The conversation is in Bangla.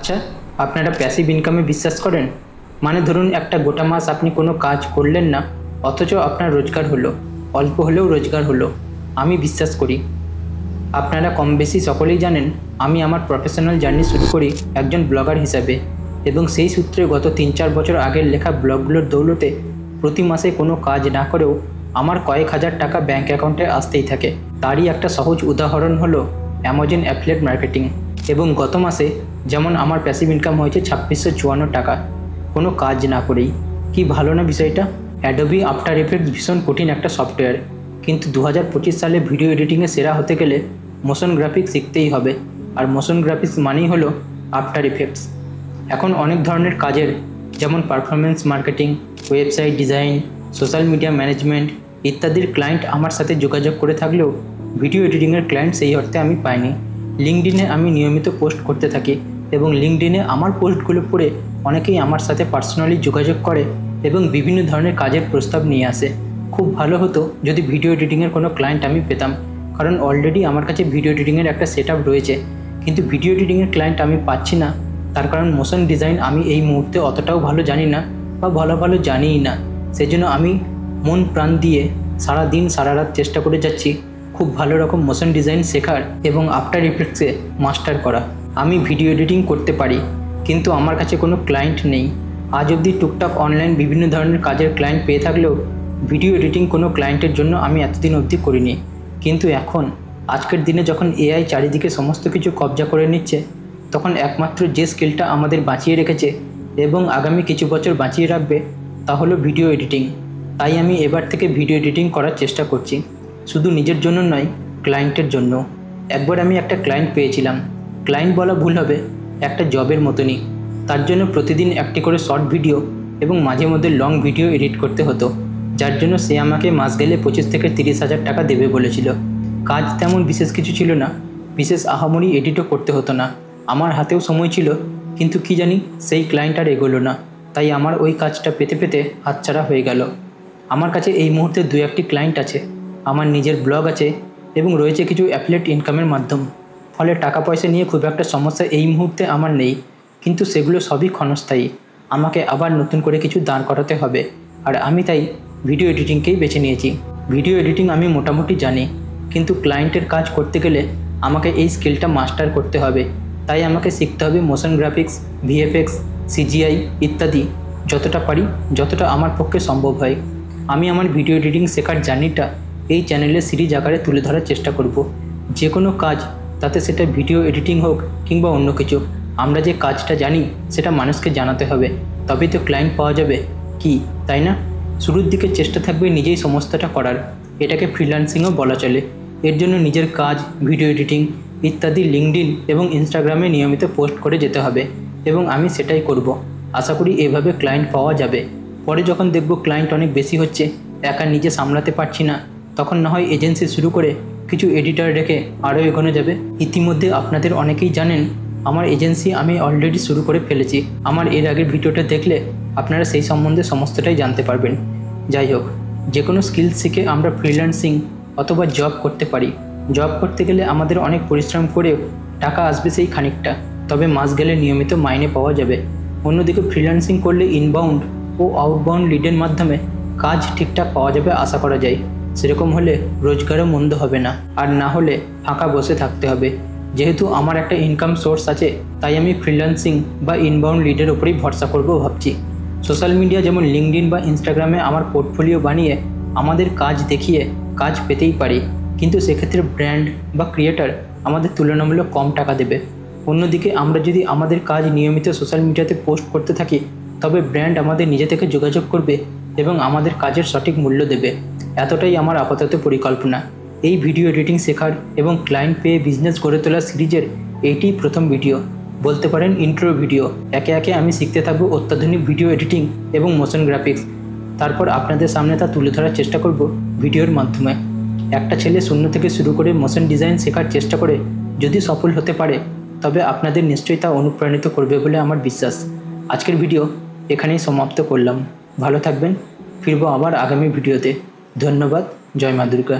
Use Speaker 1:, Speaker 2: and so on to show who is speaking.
Speaker 1: আচ্ছা, আপনারা প্যাসিভ ইনকামে বিশ্বাস করেন? মানে ধরুন একটা গোটা মাস আপনি কোনো কাজ করলেন না, অথচ আপনার রোজগার হলো, অল্প হলেও রোজগার হলো। আমি বিশ্বাস করি। আপনারা কম বেশি সকলেই জানেন আমি আমার প্রফেশনাল জার্নি শুরু করি একজন ব্লগার হিসাবে, এবং সেই সূত্রে গত 3-4 বছর আগের লেখা ব্লগগুলোর দৌলতে প্রতি মাসে কোনো কাজ না করেও আমার কয়েক হাজার টাকা ব্যাঙ্ক অ্যাকাউন্টে আসতেই থাকে। তারই একটা সহজ উদাহরণ হলো অ্যামাজন অ্যাফিলিয়েট মার্কেটিং। এবং গত মাসে যেমন আমার প্যাসিভ ইনকাম হয়েছে 2654 টাকা, কোনো কাজ না করেই। কি ভালো না বিষয়টা? অ্যাডোবি আফটার এফেক্টস ভীষণ কঠিন একটা সফটওয়্যার, কিন্তু 2025 সালে ভিডিও এডিটিংয়ে সেরা হতে গেলে মোশন গ্রাফিক্স শিখতেই হবে। আর মোশন গ্রাফিক্স মানেই হলো আফটার এফেক্টস। এখন অনেক ধরনের কাজের, যেমন performance marketing, website design, social media management ইত্যাদির ক্লায়েন্ট আমার সাথে যোগাযোগ করে থাকলেও ভিডিও এডিটিংয়ের ক্লায়েন্ট সেই অর্থে আমি পাইনি। লিঙ্কডইনে আমি নিয়মিত পোস্ট করতে থাকি, এবং লিঙ্কডইনে আমার পোস্টগুলো পড়ে অনেকেই আমার সাথে পার্সোনালি যোগাযোগ করে এবং বিভিন্ন ধরনের কাজের প্রস্তাব নিয়ে আসে। খুব ভালো হতো যদি ভিডিও এডিটিংয়ের কোনো ক্লায়েন্ট আমি পেতাম, কারণ অলরেডি আমার কাছে ভিডিও এডিটিংয়ের একটা সেটআপ রয়েছে। কিন্তু ভিডিও এডিটিংয়ের ক্লায়েন্ট আমি পাচ্ছি না, তার কারণ মোশন ডিজাইন আমি এই মুহূর্তে অতটাও ভালো জানি না, বা ভালো জানিই না। সেজন্য আমি মন প্রাণ দিয়ে সারা দিন সারা রাত চেষ্টা করে যাচ্ছি খুব ভালো রকম মোশন ডিজাইন শেখার এবং আফটার এফেক্টসে মাস্টার করা। আমি ভিডিও এডিটিং করতে পারি, কিন্তু আমার কাছে কোনো ক্লায়েন্ট নেই। আজ অবধি টুকটাক অনলাইন বিভিন্ন ধরনের কাজের ক্লায়েন্ট পেয়ে থাকলেও ভিডিও এডিটিং কোনো ক্লায়েন্টের জন্য আমি এতদিন অবধি করিনি। কিন্তু এখন আজকের দিনে যখন এআই চারিদিকে সমস্ত কিছু কবজা করে নিচ্ছে, তখন একমাত্র যে স্কিলটা আমাদের বাঁচিয়ে রেখেছে এবং আগামী কিছু বছর বাঁচিয়ে রাখবে, তা হলো ভিডিও এডিটিং। তাই আমি এবার থেকে ভিডিও এডিটিং করার চেষ্টা করছি, শুধু নিজের জন্য নয়, ক্লায়েন্টের জন্য। একবার আমি একটা ক্লায়েন্ট পেয়েছিলাম, ক্লায়েন্ট বলা ভুল হবে, একটা জবের মতনই। তার জন্য প্রতিদিন একটি করে শর্ট ভিডিও এবং মাঝে মধ্যে লং ভিডিও এডিট করতে হতো, যার জন্য সে আমাকে মাস গেলে 25 থেকে 30 হাজার টাকা দেবে বলেছিল। কাজ তেমন বিশেষ কিছু ছিল না, বিশেষ আহামরি এডিটও করতে হতো না। আমার হাতেও সময় ছিল, কিন্তু কি জানি সেই ক্লায়েন্ট আর এগোলো না। তাই আমার ওই কাজটা পেতে পেতে হাতছাড়া হয়ে গেল। আমার কাছে এই মুহূর্তে 2-1টি ক্লায়েন্ট আছে, আমার নিজের ব্লগ আছে এবং রয়েছে কিছু অ্যাফিলিয়েট ইনকামের মাধ্যম। ফলে টাকা পয়সা নিয়ে খুব একটা সমস্যা এই মুহূর্তে আমার নেই, কিন্তু সেগুলো সবই ক্ষণস্থায়ী। আমাকে আবার নতুন করে কিছু দাঁড় করাতে হবে, আর আমি তাই ভিডিও এডিটিংকেই বেছে নিয়েছি। ভিডিও এডিটিং আমি মোটামুটি জানি, কিন্তু ক্লায়েন্টের কাজ করতে গেলে আমাকে এই স্কিলটা মাস্টার করতে হবে। তাই আমাকে শিখতে হবে মোশন গ্রাফিক্স, ভিএফএক্স, সিজিআই ইত্যাদি, যতটা পারি, যতটা আমার পক্ষে সম্ভব হয়। আমি আমার ভিডিও এডিটিং শেখার জার্নিটা এই চ্যানেলে সিরিজ আকারে তুলে ধরার চেষ্টা করব। যে কোনো কাজ, তাতে সেটা ভিডিও এডিটিং হোক কিংবা অন্য কিছু, আমরা যে কাজটা জানি সেটা মানুষকে জানাতে হবে, তবেই তো ক্লায়েন্ট পাওয়া যাবে, কি তাই না? শুরুর দিকে চেষ্টা থাকবে নিজেই সমস্তটা করার, এটাকে ফ্রিল্যান্সিংও বলা চলে। এর জন্য নিজের কাজ, ভিডিও এডিটিং ইত্যাদি লিঙ্কডইন এবং ইনস্টাগ্রামে নিয়মিত পোস্ট করে যেতে হবে, এবং আমি সেটাই করব। আশা করি এভাবে ক্লায়েন্ট পাওয়া যাবে। পরে যখন দেখব ক্লায়েন্ট অনেক বেশি হচ্ছে, একা নিজে সামলাতে পারছি না, তখন না হয় এজেন্সি শুরু করে কিছু এডিটর রেখে আরও এগোনো যাবে। ইতিমধ্যে আপনাদের অনেকেই জানেন আমার এজেন্সি আমি অলরেডি শুরু করে ফেলেছি। আমার এর আগের ভিডিওটা দেখলে আপনারা সেই সম্বন্ধে সমস্তটাই জানতে পারবেন। যাই হোক, যে কোনো স্কিল শিখে আমরা ফ্রিল্যান্সিং অথবা জব করতে পারি। জব করতে গেলে আমাদের অনেক পরিশ্রম করেও টাকা আসবে সেই খানিকটা, তবে মাস গেলে নিয়মিত মাইনে পাওয়া যাবে। অন্যদিকে ফ্রিল্যান্সিং করলে ইনবাউন্ড ও আউটবাউন্ড লিডের মাধ্যমে কাজ ঠিকঠাক পাওয়া যাবে আশা করা যায়। সেরকম হলে রোজগারও মন্দ হবে না, আর না হলে ফাঁকা বসে থাকতে হবে। যেহেতু আমার একটা ইনকাম সোর্স আছে, তাই আমি ফ্রিল্যান্সিং বা ইনবাউন্ড লিডের ওপরেই ভরসা করব ভাবছি। সোশ্যাল মিডিয়া যেমন লিঙ্কডইন বা ইনস্টাগ্রামে আমার পোর্টফোলিও বানিয়ে আমাদের কাজ দেখিয়ে কাজ পেতেই পারি, কিন্তু সেক্ষেত্রে ব্র্যান্ড বা ক্রিয়েটার আমাদের তুলনামূলক কম টাকা দেবে। অন্যদিকে আমরা যদি আমাদের কাজ নিয়মিত সোশ্যাল মিডিয়াতে পোস্ট করতে থাকি, তবে ব্র্যান্ড আমাদের নিজে থেকে যোগাযোগ করবে এবং আমাদের কাজের সঠিক মূল্য দেবে। এতটাই আমার আপাতত পরিকল্পনা। এই ভিডিও এডিটিং শেখার এবং ক্লায়েন্ট পেয়ে বিজনেস গড়ে তোলার সিরিজের এইটিই প্রথম ভিডিও, বলতে পারেন ইন্ট্রো ভিডিও। একে একে আমি শিখতে থাকবো অত্যাধুনিক ভিডিও এডিটিং এবং মোশন গ্রাফিক্স। তারপর আপনাদের সামনে তা তুলে ধরার চেষ্টা করব ভিডিওর মাধ্যমে। একটা ছেলে শূন্য থেকে শুরু করে মোশন ডিজাইন শেখার চেষ্টা করে যদি সফল হতে পারে, তবে আপনাদের নিশ্চয়ই তা অনুপ্রাণিত করবে বলে আমার বিশ্বাস। আজকের ভিডিও এখানেই সমাপ্ত করলাম। ভালো থাকবেন, ফিরবো আবার আগামী ভিডিওতে। ধন্যবাদ। জয় মা দুর্গা।